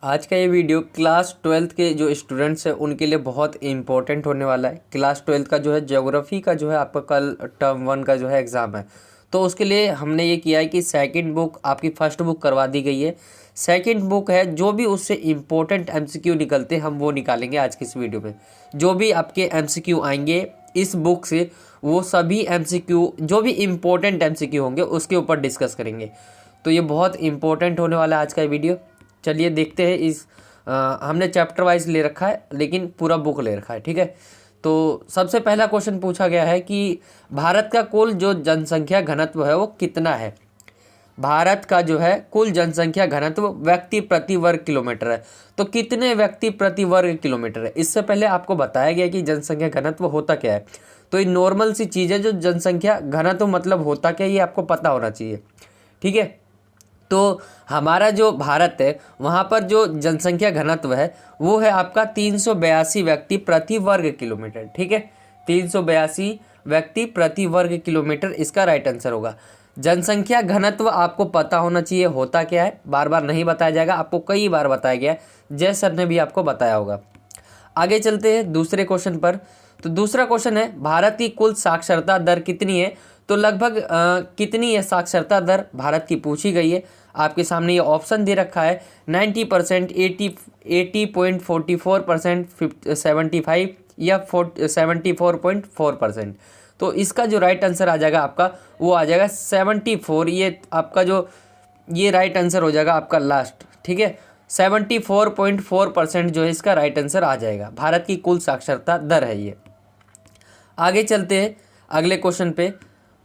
आज का ये वीडियो क्लास 12th के जो स्टूडेंट्स हैं उनके लिए बहुत इम्पोर्टेंट होने वाला है। क्लास 12th का जो है ज्योग्राफी का जो है आपका कल टर्म 1 का जो है एग्ज़ाम है, तो उसके लिए हमने ये किया है कि सेकंड बुक आपकी फ़र्स्ट बुक करवा दी गई है। सेकंड बुक है, जो भी उससे इम्पोर्टेंट एमसीक्यू निकलते हैं हम वो निकालेंगे आज की इस वीडियो में। जो भी आपके एमसीक्यू आएंगे इस बुक से वो सभी एमसीक्यू जो भी इम्पोर्टेंट एमसीक्यू होंगे उसके ऊपर डिस्कस करेंगे। तो ये बहुत इम्पोर्टेंट होने वाला है आज का वीडियो। चलिए देखते हैं। हमने चैप्टर वाइज ले रखा है लेकिन पूरा बुक ले रखा है, ठीक है। तो सबसे पहला क्वेश्चन पूछा गया है कि भारत का कुल जो जनसंख्या घनत्व है वो कितना है। भारत का जो है कुल जनसंख्या घनत्व व्यक्ति प्रति वर्ग किलोमीटर है, तो कितने व्यक्ति प्रति वर्ग किलोमीटर है। इससे पहले आपको बताया गया कि जनसंख्या घनत्व होता क्या है। तो ये नॉर्मल सी चीज़ है, जो जनसंख्या घनत्व मतलब होता क्या, ये आपको पता होना चाहिए, ठीक है। तो हमारा जो भारत है वहाँ पर जो जनसंख्या घनत्व है वो है आपका 382 व्यक्ति प्रति वर्ग किलोमीटर, ठीक है। 382 व्यक्ति प्रति वर्ग किलोमीटर इसका राइट आंसर होगा। जनसंख्या घनत्व आपको पता होना चाहिए होता क्या है, बार बार नहीं बताया जाएगा, आपको कई बार बताया गया है, जय सर ने भी आपको बताया होगा। आगे चलते हैं दूसरे क्वेश्चन पर। तो दूसरा क्वेश्चन है भारत की कुल साक्षरता दर कितनी है। तो लगभग कितनी है साक्षरता दर भारत की पूछी गई है। आपके सामने ये ऑप्शन दे रखा है 90%, 80.44%, 75 या 74.4%। तो इसका जो राइट आंसर आ जाएगा आपका वो आ जाएगा 74। ये आपका जो ये राइट आंसर हो जाएगा आपका लास्ट, ठीक है। 74.4% जो है इसका राइट आंसर आ जाएगा। भारत की कुल साक्षरता दर है ये। आगे चलते हैं अगले क्वेश्चन पे।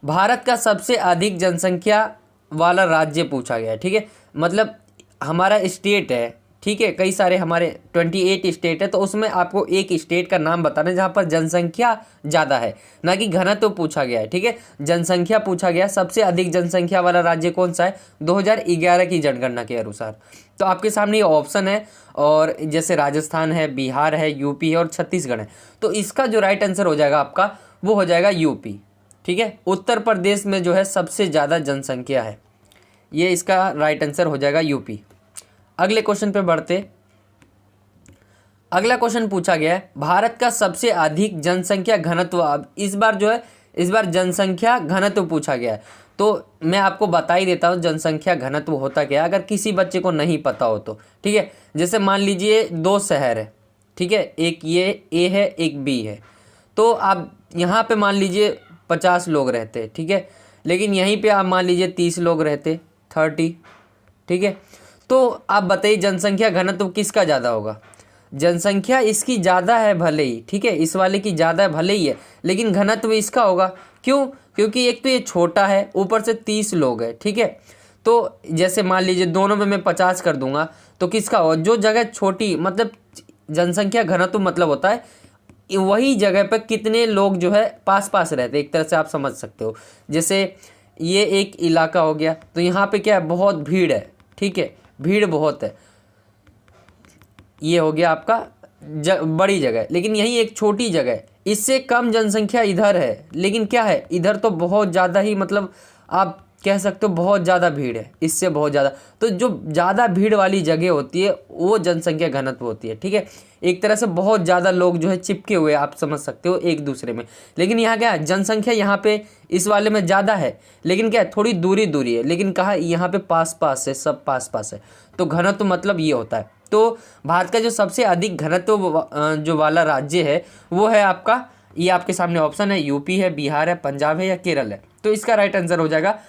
भारत का सबसे अधिक जनसंख्या वाला राज्य पूछा गया है, ठीक है। मतलब हमारा स्टेट है, ठीक है, कई सारे हमारे 28 स्टेट है, तो उसमें आपको एक स्टेट का नाम बताना है जहाँ पर जनसंख्या ज़्यादा है, ना कि घनत्व पूछा गया है, ठीक है। जनसंख्या पूछा गया, सबसे अधिक जनसंख्या वाला राज्य कौन सा है 2011 की जनगणना के अनुसार। तो आपके सामने ये ऑप्शन है, और जैसे राजस्थान है, बिहार है, यूपी है और छत्तीसगढ़ है। तो इसका जो राइट आंसर हो जाएगा आपका वो हो जाएगा यूपी, ठीक है। उत्तर प्रदेश में जो है सबसे ज़्यादा जनसंख्या है, ये इसका राइट आंसर हो जाएगा यूपी। अगले क्वेश्चन पे बढ़ते। अगला क्वेश्चन पूछा गया है भारत का सबसे अधिक जनसंख्या घनत्व। अब इस बार जो है इस बार जनसंख्या घनत्व पूछा गया है, तो मैं आपको बता ही देता हूँ जनसंख्या घनत्व होता क्या है, अगर किसी बच्चे को नहीं पता हो तो, ठीक है। जैसे मान लीजिए दो शहर है, ठीक है, एक ये ए है एक बी है। तो आप यहाँ पे मान लीजिए 50 लोग रहते, ठीक है, लेकिन यहीं पे आप मान लीजिए 30 लोग रहते, 30, ठीक है। तो आप बताइए जनसंख्या घनत्व किसका ज़्यादा होगा। जनसंख्या इसकी ज़्यादा है भले ही, ठीक है, इस वाले की ज़्यादा है भले ही है, लेकिन घनत्व इसका होगा। क्यों? क्योंकि एक तो ये छोटा है, ऊपर से 30 लोग हैं, ठीक है। तो जैसे मान लीजिए दोनों में मैं 50 कर दूंगा तो किसका होगा, जो जगह छोटी, मतलब जनसंख्या घनत्व मतलब होता है वही जगह पर कितने लोग जो है पास पास रहते हैं, एक तरह से आप समझ सकते हो। जैसे ये एक इलाका हो गया, तो यहाँ पे क्या है, बहुत भीड़ है, ठीक है, भीड़ बहुत है, ये हो गया आपका बड़ी जगह। लेकिन यही एक छोटी जगह है, इससे कम जनसंख्या इधर है, लेकिन क्या है इधर तो बहुत ज़्यादा ही, मतलब आप कह सकते हो बहुत ज़्यादा भीड़ है, इससे बहुत ज़्यादा। तो जो ज़्यादा भीड़ वाली जगह होती है वो जनसंख्या घनत्व होती है, ठीक है। एक तरह से बहुत ज़्यादा लोग जो है चिपके हुए आप समझ सकते हो एक दूसरे में। लेकिन यहाँ क्या है, जनसंख्या यहाँ पे इस वाले में ज़्यादा है, लेकिन क्या है थोड़ी दूरी दूरी है, लेकिन कहा यहाँ पे पास पास है, सब पास पास है। तो घनत्व मतलब ये होता है। तो भारत का जो सबसे अधिक घनत्व जो वाला राज्य है वो है आपका, ये आपके सामने ऑप्शन है, यूपी है, बिहार है, पंजाब है या केरल है। तो इसका राइट आंसर हो जाएगा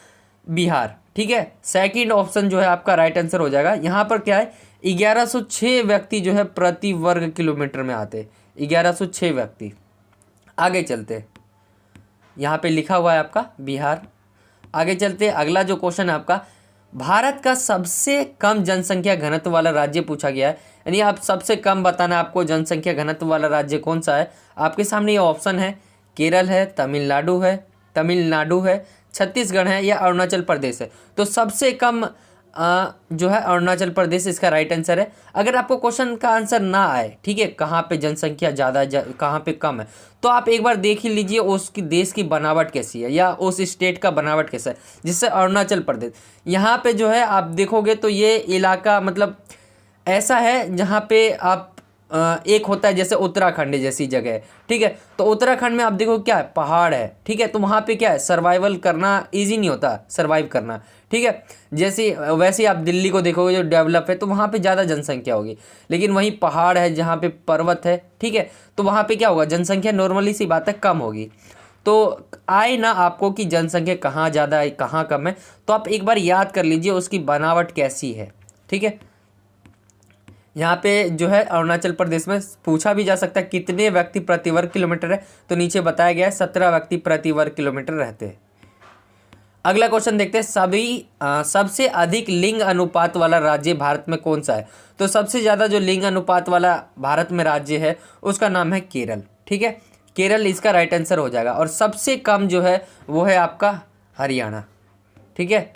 बिहार, ठीक है। सेकंड ऑप्शन जो है आपका राइट आंसर हो जाएगा। यहाँ पर क्या है 1106 व्यक्ति जो है प्रति वर्ग किलोमीटर में आते, 1106 व्यक्ति। आगे चलते, यहाँ पे लिखा हुआ है आपका बिहार। आगे चलते, अगला जो क्वेश्चन है आपका भारत का सबसे कम जनसंख्या घनत्व वाला राज्य पूछा गया है, यानी आप सबसे कम बताना आपको जनसंख्या घनत्व वाला राज्य कौन सा है। आपके सामने ये ऑप्शन है, केरल है, तमिलनाडु है, छत्तीसगढ़ है या अरुणाचल प्रदेश है। तो सबसे कम जो है अरुणाचल प्रदेश इसका राइट आंसर है। अगर आपको क्वेश्चन का आंसर ना आए, ठीक है, कहाँ पे जनसंख्या ज़्यादा है कहाँ पे कम है, तो आप एक बार देख ही लीजिए उसकी देश की बनावट कैसी है या उस स्टेट का बनावट कैसा है। जिससे अरुणाचल प्रदेश यहाँ पे जो है आप देखोगे तो ये इलाका मतलब ऐसा है जहाँ पे आप एक होता है जैसे उत्तराखंड जैसी जगह है, ठीक है। तो उत्तराखंड में आप देखो क्या है, पहाड़ है, ठीक है। तो वहाँ पे क्या है, सर्वाइवल करना इजी नहीं होता, सर्वाइव करना, ठीक है। जैसे वैसे ही आप दिल्ली को देखोगे जो डेवलप है, तो वहाँ पे ज़्यादा जनसंख्या होगी, लेकिन वहीं पहाड़ है जहाँ पे पर्वत है, ठीक है। तो वहाँ पे क्या होगा, जनसंख्या नॉर्मली सी बात है कम होगी। तो आए ना आपको कि जनसंख्या कहाँ ज़्यादा है कहाँ कम है, तो आप एक बार याद कर लीजिए उसकी बनावट कैसी है, ठीक है। यहाँ पे जो है अरुणाचल प्रदेश में पूछा भी जा सकता है कितने व्यक्ति प्रति वर्ग किलोमीटर है, तो नीचे बताया गया है 17 व्यक्ति प्रति वर्ग किलोमीटर रहते हैं। अगला क्वेश्चन देखते हैं, सबसे अधिक लिंग अनुपात वाला राज्य भारत में कौन सा है। तो सबसे ज़्यादा जो लिंग अनुपात वाला भारत में राज्य है उसका नाम है केरल, ठीक है। केरल इसका राइट आंसर हो जाएगा। और सबसे कम जो है वो है आपका हरियाणा, ठीक है।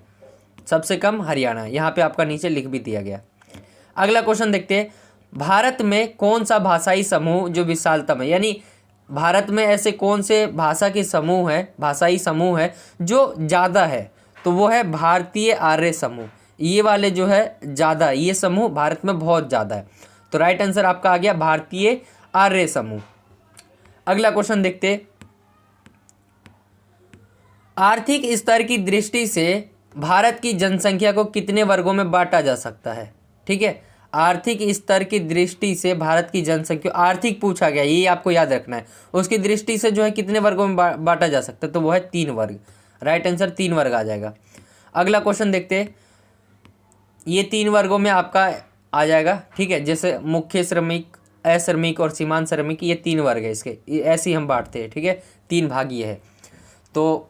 सबसे कम हरियाणा, यहाँ पे आपका नीचे लिख भी दिया गया। अगला क्वेश्चन देखते हैं, भारत में कौन सा भाषाई समूह जो विशालतम है, यानी भारत में ऐसे कौन से भाषाई समूह है जो ज़्यादा है, तो वो है भारतीय आर्य समूह। ये वाले जो है ज़्यादा, ये समूह भारत में बहुत ज़्यादा है, तो राइट आंसर आपका आ गया भारतीय आर्य समूह। अगला क्वेश्चन देखते, आर्थिक स्तर की दृष्टि से भारत की जनसंख्या को कितने वर्गों में बांटा जा सकता है, ठीक है। आर्थिक स्तर की दृष्टि से भारत की जनसंख्या, आर्थिक पूछा गया, ये आपको याद रखना है। उसकी दृष्टि से जो है कितने वर्गों में बांटा जा सकता है, तो वो है 3 वर्ग। राइट आंसर 3 वर्ग आ जाएगा। अगला क्वेश्चन देखते हैं, ये 3 वर्गों में आपका आ जाएगा, ठीक है। जैसे मुख्य श्रमिक, अश्रमिक और सीमांत श्रमिक, ये 3 वर्ग है इसके, ऐसे ही हम बांटते हैं, ठीक है। 3 भाग ये है। तो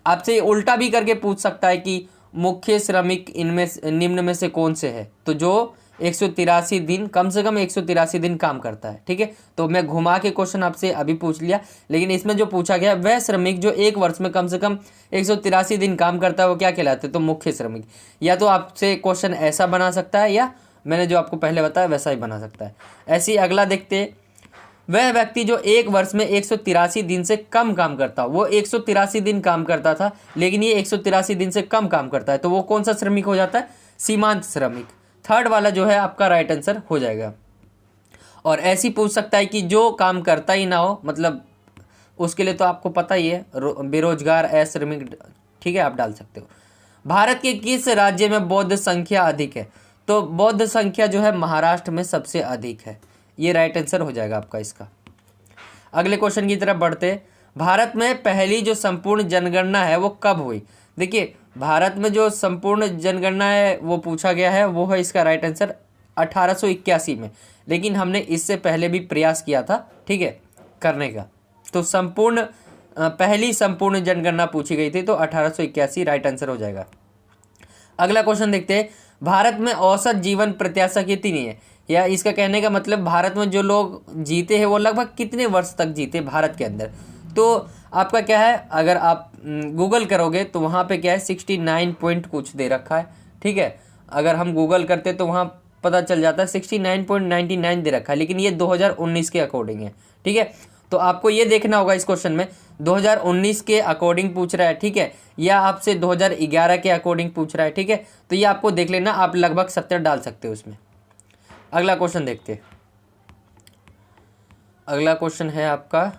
आपसे उल्टा भी करके पूछ सकता है कि मुख्य श्रमिक इनमें निम्न में से कौन से है, तो जो 183 दिन, कम से कम 183 दिन काम करता है, ठीक है। तो मैं घुमा के क्वेश्चन आपसे अभी पूछ लिया, लेकिन इसमें जो पूछा गया वह श्रमिक जो एक वर्ष में कम से कम 183 दिन काम करता है वो क्या कहलाते हैं, तो मुख्य श्रमिक। या तो आपसे क्वेश्चन ऐसा बना सकता है, या मैंने जो आपको पहले बताया वैसा ही बना सकता है। ऐसे ही अगला देखते, वह व्यक्ति जो एक वर्ष में 183 दिन से कम काम करता, वो 183 दिन काम करता था लेकिन ये 183 दिन से कम काम करता है, तो वो कौन सा श्रमिक हो जाता है, सीमांत श्रमिक। थर्ड वाला जो है आपका राइट आंसर हो जाएगा। और ऐसी पूछ सकता है कि जो काम करता ही ना हो, मतलब उसके लिए तो आपको पता ही है, बेरोजगार, अश्रमिक, ठीक है, आप डाल सकते हो। भारत के किस राज्य में बौद्ध संख्या अधिक है, तो बौद्ध संख्या जो है महाराष्ट्र में सबसे अधिक है, ये राइट आंसर हो जाएगा आपका इसका। अगले क्वेश्चन की तरफ बढ़ते, भारत में पहली जो संपूर्ण जनगणना है वो कब हुई। देखिए भारत में जो संपूर्ण जनगणना है वो पूछा गया है, वो है इसका राइट आंसर 1881 में, लेकिन हमने इससे पहले भी प्रयास किया था, ठीक है, करने का। तो पहली संपूर्ण जनगणना पूछी गई थी, तो 1881 राइट आंसर हो जाएगा। अगला क्वेश्चन देखते हैं, भारत में औसत जीवन प्रत्याशा कितनी है, या इसका कहने का मतलब भारत में जो लोग जीते हैं वो लगभग कितने वर्ष तक जीते भारत के अंदर। तो आपका क्या है, अगर आप गूगल करोगे तो वहाँ पे क्या है 69 पॉइंट कुछ दे रखा है, ठीक है। अगर हम गूगल करते तो वहाँ पता चल जाता है 69.99 दे रखा है, लेकिन ये 2019 के अकॉर्डिंग है, ठीक है। तो आपको ये देखना होगा इस क्वेश्चन में 2019 के अकॉर्डिंग पूछ रहा है, ठीक है, या आपसे 2011 के अकॉर्डिंग पूछ रहा है, ठीक है। तो ये आपको देख लेना, आप लगभग 70 डाल सकते हो उसमें। अगला क्वेश्चन देखते हैं, अगला क्वेश्चन है आपका,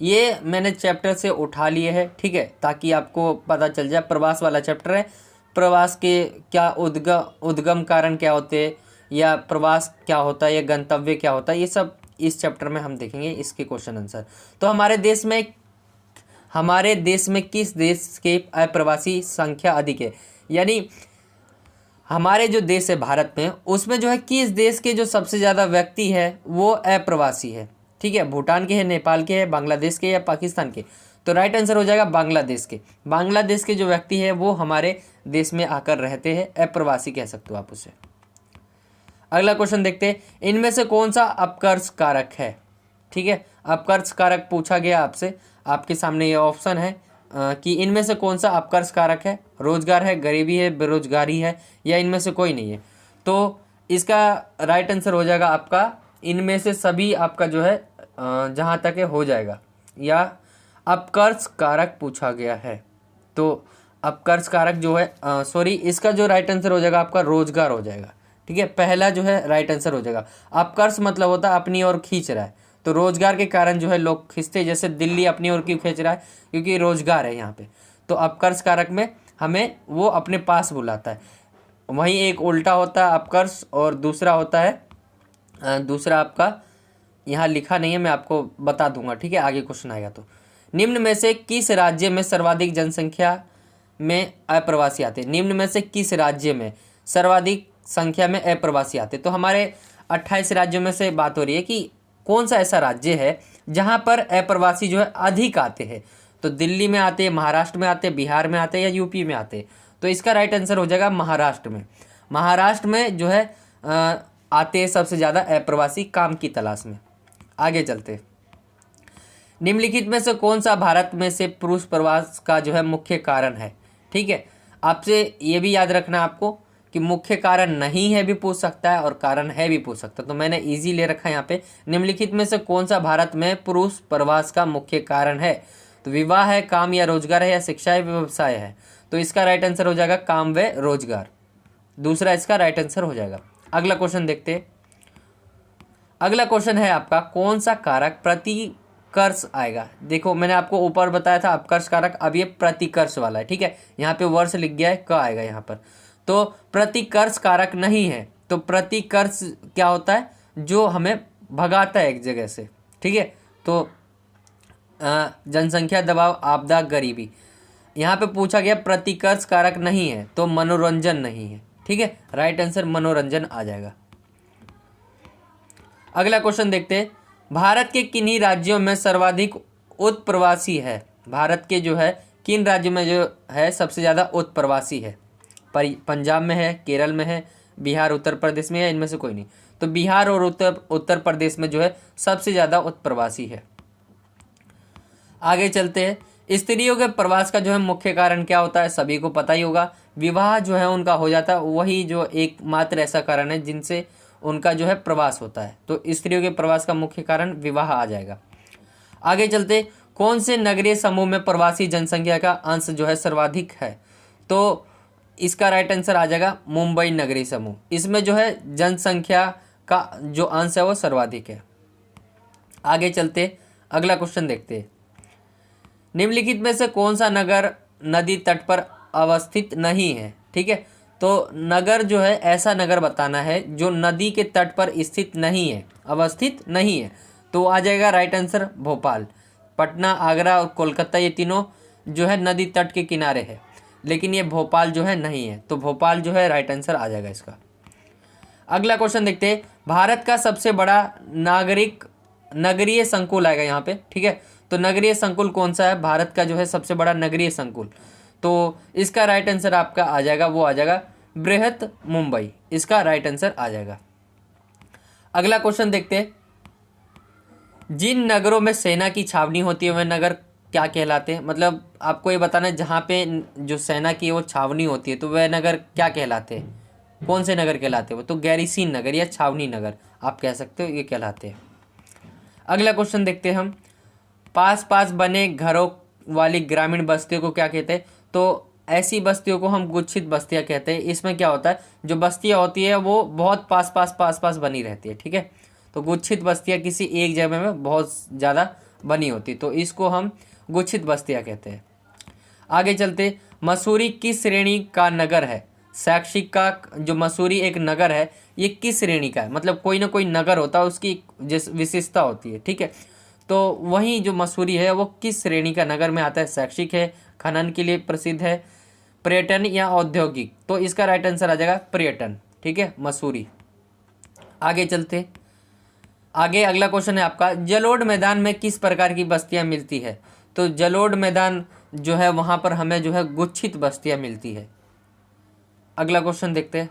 ये मैंने चैप्टर से उठा लिए है, ठीक है, ताकि आपको पता चल जाए। प्रवास वाला चैप्टर है, प्रवास के क्या उद्गम कारण क्या होते हैं, या प्रवास क्या होता है, या गंतव्य क्या होता है, ये सब इस चैप्टर में हम देखेंगे इसके क्वेश्चन आंसर। तो हमारे देश में किस देश के अप्रवासी संख्या अधिक है, यानी हमारे जो देश है भारत में, उसमें जो है किस देश के जो सबसे ज़्यादा व्यक्ति है वो अप्रवासी है, ठीक है। भूटान के हैं, नेपाल के हैं, बांग्लादेश के या पाकिस्तान के, तो राइट आंसर हो जाएगा बांग्लादेश के। बांग्लादेश के जो व्यक्ति है वो हमारे देश में आकर रहते हैं, अप्रवासी कह सकते हो आप उसे। अगला क्वेश्चन देखते हैं, इनमें से कौन सा अपकर्ष कारक है, ठीक है। अपकर्ष कारक पूछा गया आपसे, आपके सामने ये ऑप्शन है कि इनमें से कौन सा अपकर्ष कारक है, रोजगार है, गरीबी है, बेरोजगारी है, या इनमें से कोई नहीं है। तो इसका राइट आंसर हो जाएगा आपका इनमें से सभी, आपका जो है जहाँ तक है हो जाएगा, या अपकर्ष कारक पूछा गया है, तो अपकर्ष कारक जो है इसका जो राइट आंसर हो जाएगा आपका रोजगार हो जाएगा, ठीक है, पहला जो है राइट आंसर हो जाएगा। अपकर्ष मतलब होता है अपनी ओर खींच रहा है, तो रोजगार के कारण जो है लोग खींचते, जैसे दिल्ली अपनी ओर क्यों खींच रहा है, क्योंकि रोजगार है यहाँ पे। तो अपकर्ष कारक में हमें वो अपने पास बुलाता है। वहीं एक उल्टा होता है अपकर्ष, और दूसरा होता है दूसरा आपका यहाँ लिखा नहीं है, मैं आपको बता दूंगा, ठीक है, आगे क्वेश्चन आएगा। तो निम्न में से किस राज्य में सर्वाधिक जनसंख्या में अप्रवासी आते हैं? निम्न में से किस राज्य में सर्वाधिक संख्या में अप्रवासी आते हैं? तो हमारे 28 राज्यों में से बात हो रही है कि कौन सा ऐसा राज्य है जहाँ पर अप्रवासी जो है अधिक आते हैं। तो दिल्ली में आते हैं, महाराष्ट्र में आते हैं, बिहार में आते हैं, या यूपी में आते हैं? तो इसका राइट आंसर हो जाएगा महाराष्ट्र में। महाराष्ट्र में जो है आते हैं सबसे ज़्यादा अप्रवासी काम की तलाश में। आगे चलते हैं। निम्नलिखित में से कौन सा भारत में से पुरुष प्रवास का जो है मुख्य कारण है? ठीक है, आपसे ये भी याद रखना आपको कि मुख्य कारण नहीं है भी पूछ सकता है और कारण है भी पूछ सकता है। तो मैंने इजी ले रखा है यहाँ पे। निम्नलिखित में से कौन सा भारत में पुरुष प्रवास का मुख्य कारण है? तो विवाह है, काम या रोजगार है, या शिक्षा है, व्यवसाय है? तो इसका राइट आंसर हो जाएगा काम व रोजगार। दूसरा इसका राइट आंसर हो जाएगा। अगला क्वेश्चन देखते हैं। अगला क्वेश्चन है आपका, कौन सा कारक प्रतिकर्ष आएगा? देखो मैंने आपको ऊपर बताया था अपकर्ष कारक, अब ये प्रतिकर्ष वाला है, ठीक है। यहाँ पे वर्ष लिख गया है, क आएगा यहाँ पर। तो प्रतिकर्ष कारक नहीं है। तो प्रतिकर्ष क्या होता है? जो हमें भगाता है एक जगह से, ठीक है। तो जनसंख्या, दबाव, आपदा, गरीबी। यहाँ पे पूछा गया प्रतिकर्ष कारक नहीं है, तो मनोरंजन नहीं है, ठीक है। राइट आंसर मनोरंजन आ जाएगा। अगला क्वेश्चन देखते हैं। भारत के किन्हीं राज्यों में सर्वाधिक उत्प्रवासी है? भारत के जो है किन राज्यों में जो है सबसे ज़्यादा उत्प्रवासी है? पंजाब में है, केरल में है, बिहार, उत्तर प्रदेश में है, इनमें से कोई नहीं। तो बिहार और उत्तर प्रदेश में जो है सबसे ज़्यादा उत्प्रवासी है। आगे चलते हैं। स्त्रियों के प्रवास का जो है मुख्य कारण क्या होता है? सभी को पता ही होगा, विवाह जो है उनका हो जाता है, वही जो एकमात्र ऐसा कारण है जिनसे उनका जो है प्रवास होता है। तो स्त्रियों के प्रवास का मुख्य कारण विवाह आ जाएगा। आगे चलते, कौन से नगरीय समूह में प्रवासी जनसंख्या का अंश जो है सर्वाधिक है? तो इसका राइट आंसर आ जाएगा मुंबई नगरीय समूह। इसमें जो है जनसंख्या का जो अंश है वो सर्वाधिक है। आगे चलते, अगला क्वेश्चन देखते हैं। निम्नलिखित में से कौन सा नगर नदी तट पर अवस्थित नहीं है? ठीक है, तो नगर जो है ऐसा नगर बताना है जो नदी के तट पर स्थित नहीं है, अवस्थित नहीं है। तो आ जाएगा राइट आंसर भोपाल। पटना, आगरा और कोलकाता ये तीनों जो है नदी तट के किनारे है, लेकिन ये भोपाल जो है नहीं है। तो भोपाल जो है राइट आंसर आ जाएगा इसका। अगला क्वेश्चन देखते हैं। भारत का सबसे बड़ा नगरीय संकुल आएगा यहाँ पे, ठीक है। तो नगरीय संकुल कौन सा है? भारत का जो है सबसे बड़ा नगरीय संकुल, तो इसका राइट आंसर आपका आ जाएगा, वो आ जाएगा बृहत मुंबई। इसका राइट आंसर आ जाएगा। अगला क्वेश्चन देखते हैं। जिन नगरों में सेना की छावनी होती है वह नगर क्या कहलाते हैं? मतलब आपको ये बताना है जहाँ पे जो सेना की वो छावनी होती है तो वह नगर क्या कहलाते हैं? कौन से नगर कहलाते हैं वो? तो गैरीसीन नगर या छावनी नगर आप कह सकते हो, ये कहलाते हैं। अगला क्वेश्चन देखते हैं हम। पास पास बने घरों वाली ग्रामीण बस्तियों को क्या कहते हैं? तो ऐसी बस्तियों को हम गुच्छित बस्तियां कहते हैं। इसमें क्या होता है, जो बस्तियां होती है वो बहुत पास पास बनी रहती है, ठीक है। तो गुच्छित बस्तियां किसी एक जगह में बहुत ज़्यादा बनी होती, तो इसको हम गुच्छित बस्तियां कहते हैं। आगे चलते, मसूरी किस श्रेणी का नगर है? शैक्षिक का जो मसूरी एक नगर है ये किस श्रेणी का है? मतलब कोई ना कोई नगर होता है, उसकी जिस विशेषता होती है, ठीक है। तो वही जो मसूरी है वो किस श्रेणी का नगर में आता है? शैक्षिक है, खनन के लिए प्रसिद्ध है, पर्यटन या औद्योगिक? तो इसका राइट आंसर आ जाएगा पर्यटन, ठीक है, मसूरी। आगे चलते, आगे अगला क्वेश्चन है आपका। जलोढ़ मैदान में किस प्रकार की बस्तियां मिलती है? तो जलोढ़ मैदान जो है वहाँ पर हमें जो है गुच्छित बस्तियां मिलती है। अगला क्वेश्चन देखते हैं।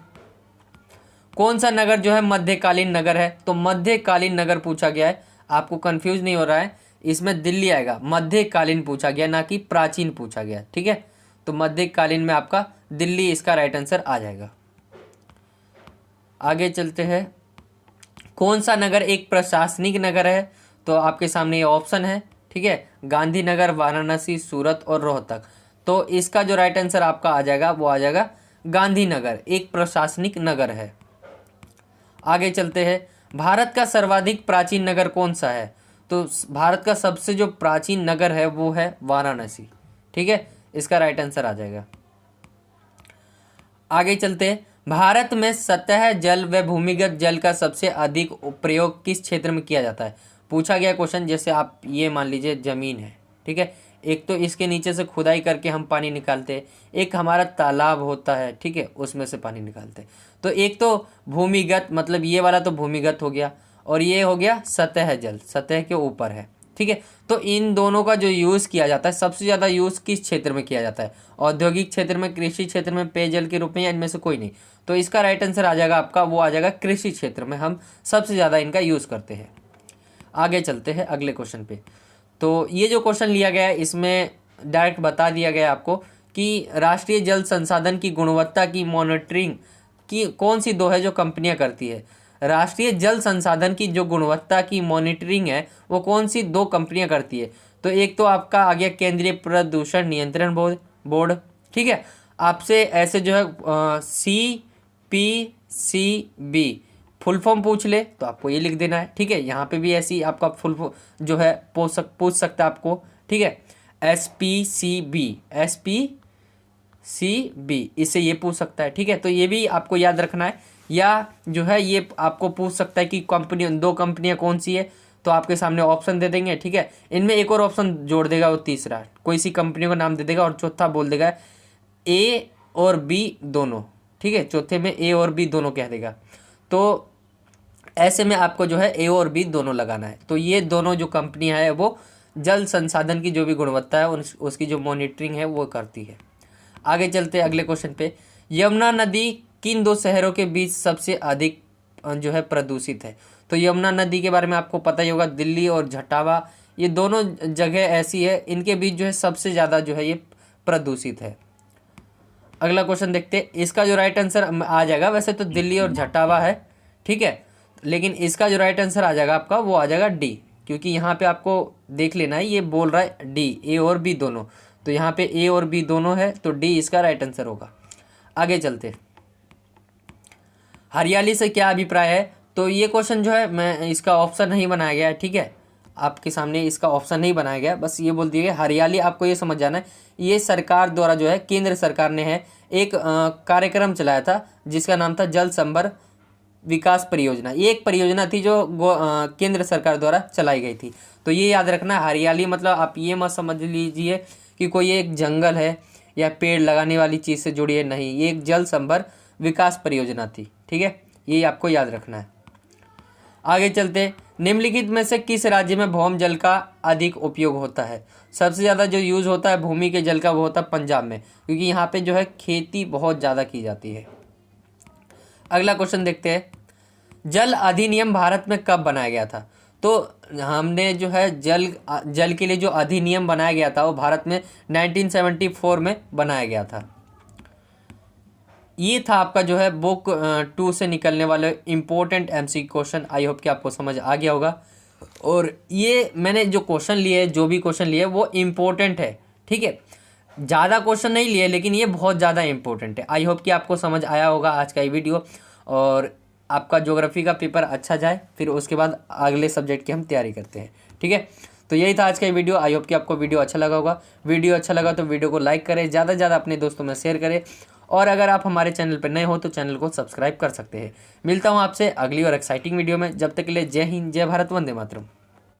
कौन सा नगर जो है मध्यकालीन नगर है? तो मध्यकालीन नगर पूछा गया है, आपको कंफ्यूज नहीं हो रहा है, इसमें दिल्ली आएगा। मध्यकालीन पूछा गया, ना कि प्राचीन पूछा गया, ठीक है। तो मध्यकालीन में आपका दिल्ली इसका राइट आंसर आ जाएगा। आगे चलते हैं। कौन सा नगर एक प्रशासनिक नगर है? तो आपके सामने ये ऑप्शन है, ठीक है, गांधीनगर, वाराणसी, सूरत और रोहतक। तो इसका जो राइट आंसर आपका आ जाएगा वो आ जाएगा गांधीनगर एक प्रशासनिक नगर है। आगे चलते हैं, भारत का सर्वाधिक प्राचीन नगर कौन सा है? तो भारत का सबसे जो प्राचीन नगर है वो है वाराणसी। ठीक है, इसका राइट आंसर आ जाएगा। आगे चलते हैं, भारत में सतह जल व भूमिगत जल का सबसे अधिक प्रयोग किस क्षेत्र में किया जाता है? पूछा गया क्वेश्चन, जैसे आप ये मान लीजिए ज़मीन है, ठीक है, एक तो इसके नीचे से खुदाई करके हम पानी निकालते हैं, एक हमारा तालाब होता है, ठीक है, उसमें से पानी निकालते हैं। तो एक तो भूमिगत, मतलब ये वाला तो भूमिगत हो गया, और ये हो गया सतह जल, सतह के ऊपर है। ठीक है, तो इन दोनों का जो यूज़ किया जाता है, सबसे ज़्यादा यूज़ किस क्षेत्र में किया जाता है? औद्योगिक क्षेत्र में, कृषि क्षेत्र में, पेयजल के रूप में, या इनमें से कोई नहीं? तो इसका राइट आंसर आ जाएगा आपका, वो आ जाएगा कृषि क्षेत्र में हम सबसे ज़्यादा इनका यूज़ करते हैं। आगे चलते हैं अगले क्वेश्चन पे। तो ये जो क्वेश्चन लिया गया है इसमें डायरेक्ट बता दिया गया है आपको कि राष्ट्रीय जल संसाधन की गुणवत्ता की मॉनिटरिंग की कौन सी दो है जो कंपनियां करती है? राष्ट्रीय जल संसाधन की जो गुणवत्ता की मॉनिटरिंग है वो कौन सी दो कंपनियां करती है? तो एक तो आपका आ गया केंद्रीय प्रदूषण नियंत्रण बोर्ड, ठीक है, आपसे ऐसे जो है CPCB फुल फॉर्म पूछ ले तो आपको ये लिख देना है। ठीक है, यहाँ पे भी ऐसी आपका फुल फॉर्म जो है पूछ सकता है आपको। ठीक है, SPCB इससे ये पूछ सकता है। ठीक है, तो ये भी आपको याद रखना है, या जो है ये आपको पूछ सकता है कि दो कंपनियां कौन सी है, तो आपके सामने ऑप्शन दे देंगे। ठीक है, इनमें एक और ऑप्शन जोड़ देगा, वो तीसरा कोई सी कंपनी का नाम दे देगा, और चौथा बोल देगा A और B दोनों। ठीक है, चौथे में A और B दोनों कह देगा। तो ऐसे में आपको जो है A और B दोनों लगाना है। तो ये दोनों जो कंपनियां है वो जल संसाधन की जो भी गुणवत्ता है उसकी जो मॉनिटरिंग है वो करती है। आगे चलते हैं अगले क्वेश्चन पे। यमुना नदी किन दो शहरों के बीच सबसे अधिक जो है प्रदूषित है? तो यमुना नदी के बारे में आपको पता ही होगा, दिल्ली और झटावा ये दोनों जगह ऐसी है, इनके बीच जो है सबसे ज़्यादा जो है ये प्रदूषित है। अगला क्वेश्चन देखते हैं, इसका जो राइट आंसर आ जाएगा, वैसे तो दिल्ली और झटावा है, ठीक है, लेकिन इसका जो राइट आंसर आ जाएगा आपका वो आ जाएगा D, क्योंकि यहाँ पे आपको देख लेना है, ये बोल रहा है D, A और B दोनों, तो यहाँ पे A और B दोनों है, तो D इसका राइट आंसर होगा। आगे चलते, हरियाली से क्या अभिप्राय है? तो ये क्वेश्चन जो है मैं इसका ऑप्शन नहीं बनाया गया है, ठीक है, आपके सामने इसका ऑप्शन नहीं बनाया गया, बस ये बोल दिया गया हरियाली। आपको ये समझ जाना है, ये सरकार द्वारा जो है, केंद्र सरकार ने है एक कार्यक्रम चलाया था जिसका नाम था जल संभर विकास परियोजना। ये एक परियोजना थी जो केंद्र सरकार द्वारा चलाई गई थी। तो ये याद रखना, हरियाली मतलब आप ये मत समझ लीजिए कि कोई एक जंगल है या पेड़ लगाने वाली चीज़ से जुड़ी है, नहीं, ये एक जल संभर विकास परियोजना थी। ठीक है, ये आपको याद रखना है। आगे चलते, निम्नलिखित में से किस राज्य में भौम जल का अधिक उपयोग होता है? सबसे ज़्यादा जो यूज़ होता है भूमि के जल का वो होता है पंजाब में, क्योंकि यहाँ पे जो है खेती बहुत ज़्यादा की जाती है। अगला क्वेश्चन देखते हैं, जल अधिनियम भारत में कब बनाया गया था? तो हमने जो है जल के लिए जो अधिनियम बनाया गया था वो भारत में 1974 में बनाया गया था। ये था आपका जो है बुक 2 से निकलने वाले important MCQ question. I hope कि आपको समझ आ गया होगा, और ये मैंने जो क्वेश्चन लिए, जो भी क्वेश्चन लिए वो इम्पोर्टेंट है। ठीक है, ज़्यादा क्वेश्चन नहीं लिए, लेकिन ये बहुत ज़्यादा इंपॉर्टेंट है। आई होप कि आपको समझ आया होगा आज का ये वीडियो, और आपका ज्योग्राफी का पेपर अच्छा जाए, फिर उसके बाद अगले सब्जेक्ट की हम तैयारी करते हैं। ठीक है, तो यही था आज का ये वीडियो। आई होप कि आपको वीडियो अच्छा लगा होगा। वीडियो अच्छा लगा तो वीडियो को लाइक करें, ज़्यादा से ज़्यादा अपने दोस्तों में शेयर करें, और अगर आप हमारे चैनल पर नए हो तो चैनल को सब्सक्राइब कर सकते हैं। मिलता हूँ आपसे अगली और एक्साइटिंग वीडियो में, जब तक के लिए जय हिंद, जय भारत, वंदे मातरम।